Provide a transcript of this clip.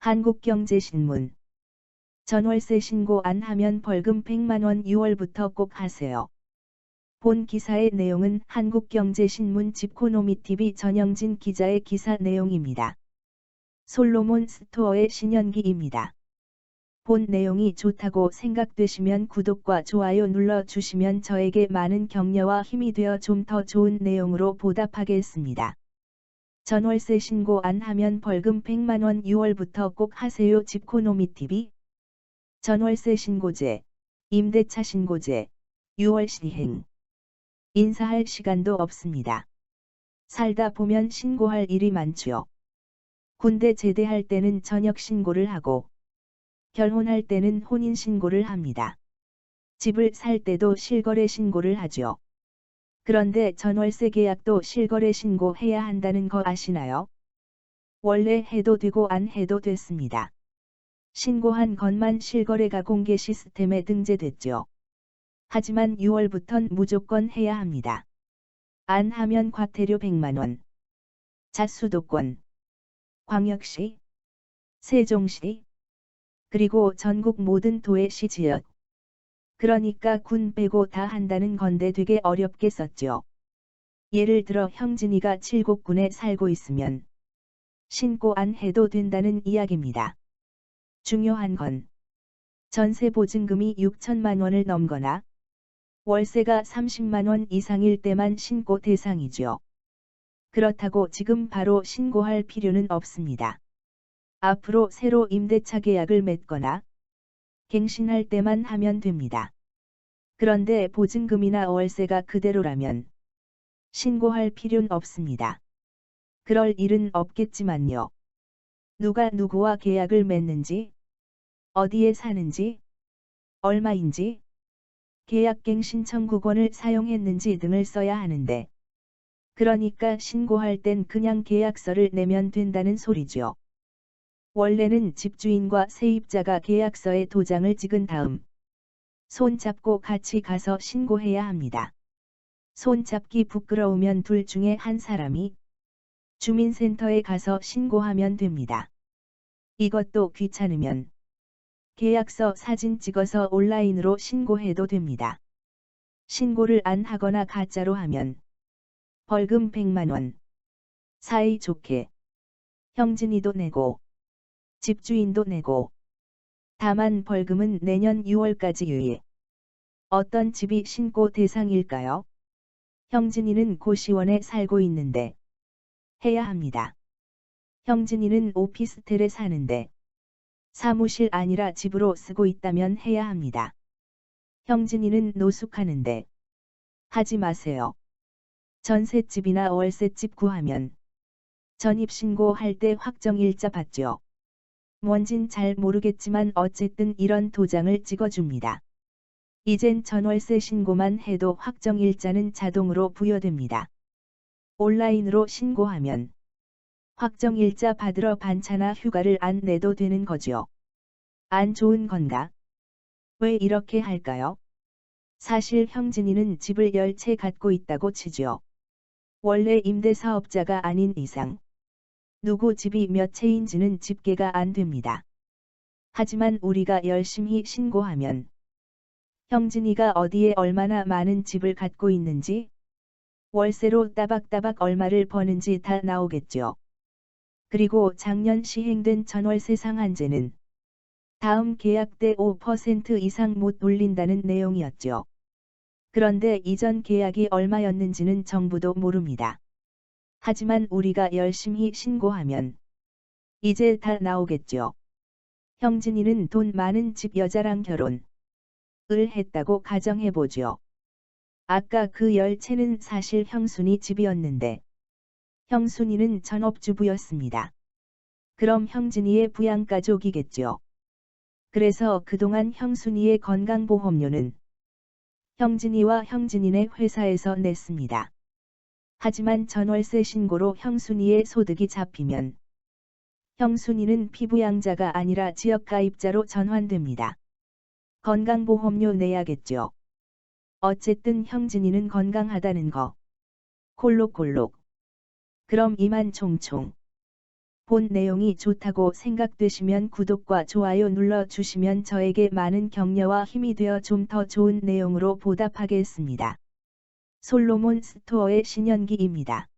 한국경제신문. 전월세 신고 안 하면 벌금 100만원 6월부터 꼭 하세요. 본 기사의 내용은 한국경제신문 집코노미TV 전영진 기자의 기사 내용입니다. 솔로몬 스토어의 신현기입니다. 본 내용이 좋다고 생각되시면 구독과 좋아요 눌러주시면 저에게 많은 격려와 힘이 되어 좀 더 좋은 내용으로 보답하겠습니다. 전월세 신고 안 하면 벌금 100만원 6월부터 꼭 하세요. 집코노미TV. 전월세 신고제, 임대차 신고제, 6월 시행. 인사할 시간도 없습니다. 살다 보면 신고할 일이 많죠. 군대 제대할 때는 전역 신고를 하고, 결혼할 때는 혼인 신고를 합니다. 집을 살 때도 실거래 신고를 하죠. 그런데 전월세 계약도 실거래 신고해야 한다는 거 아시나요? 원래 해도 되고 안 해도 됐습니다. 신고한 것만 실거래가 공개 시스템에 등재됐죠. 하지만 6월부턴 무조건 해야 합니다. 안 하면 과태료 100만원. 자수도권, 광역시, 세종시, 그리고 전국 모든 도시 지역. 그러니까 군 빼고 다 한다는 건데 되게 어렵게 썼죠. 예를 들어 형진이가 칠곡군에 살고 있으면 신고 안 해도 된다는 이야기입니다. 중요한 건 전세 보증금이 6천만 원을 넘거나 월세가 30만 원 이상일 때만 신고 대상이죠. 그렇다고 지금 바로 신고할 필요는 없습니다. 앞으로 새로 임대차 계약을 맺거나 갱신할 때만 하면 됩니다. 그런데 보증금이나 월세가 그대로라면 신고할 필요는 없습니다. 그럴 일은 없겠지만요. 누가 누구와 계약을 맺는지, 어디에 사는지, 얼마인지, 계약갱신 청구권을 사용했는지 등을 써야 하는데, 그러니까 신고할 땐 그냥 계약서를 내면 된다는 소리죠. 원래는 집주인과 세입자가 계약서에 도장을 찍은 다음 손 잡고 같이 가서 신고해야 합니다. 손 잡기 부끄러우면 둘 중에 한 사람이 주민센터에 가서 신고하면 됩니다. 이것도 귀찮으면 계약서 사진 찍어서 온라인으로 신고해도 됩니다. 신고를 안 하거나 가짜로 하면 벌금 100만원. 사이 좋게 형진이도 내고 집주인도 내고. 다만 벌금은 내년 6월까지 유예. 어떤 집이 신고 대상일까요? 형진이는 고시원에 살고 있는데 해야 합니다. 형진이는 오피스텔에 사는데 사무실 아니라 집으로 쓰고 있다면 해야 합니다. 형진이는 노숙하는데 하지 마세요. 전셋집이나 월세집 구하면 전입신고할 때 확정일자 받죠. 뭔진 잘 모르겠지만 어쨌든 이런 도장을 찍어줍니다. 이젠 전월세 신고만 해도 확정일자는 자동으로 부여됩니다. 온라인으로 신고하면 확정일자 받으러 반차나 휴가를 안 내도 되는 거죠. 안 좋은 건가? 왜 이렇게 할까요? 사실 형진이는 집을 10채 갖고 있다고 치죠. 원래 임대사업자가 아닌 이상 누구 집이 몇 채인지는 집계가 안 됩니다. 하지만 우리가 열심히 신고하면 형진이가 어디에 얼마나 많은 집을 갖고 있는지, 월세로 따박따박 얼마를 버는지 다 나오겠죠. 그리고 작년 시행된 전월세 상한제는 다음 계약 때 5% 이상 못 올린다는 내용이었죠. 그런데 이전 계약이 얼마였는지는 정부도 모릅니다. 하지만 우리가 열심히 신고하면 이제 다 나오겠죠. 형진이는 돈 많은 집 여자랑 결혼을 했다고 가정해보죠. 아까 그 10채는 사실 형순이 집이었는데 형순이는 전업주부였습니다. 그럼 형진이의 부양가족이겠죠. 그래서 그동안 형순이의 건강보험료는 형진이와 형진이네 회사에서 냈습니다. 하지만 전월세 신고로 형순이의 소득이 잡히면 형순이는 피부양자가 아니라 지역가입자로 전환됩니다. 건강보험료 내야겠죠. 어쨌든 형진이는 건강하다는 거. 콜록콜록. 그럼 이만 총총. 본 내용이 좋다고 생각되시면 구독과 좋아요 눌러주시면 저에게 많은 격려와 힘이 되어 좀 더 좋은 내용으로 보답하겠습니다. 솔로몬 스토어의 신현기입니다.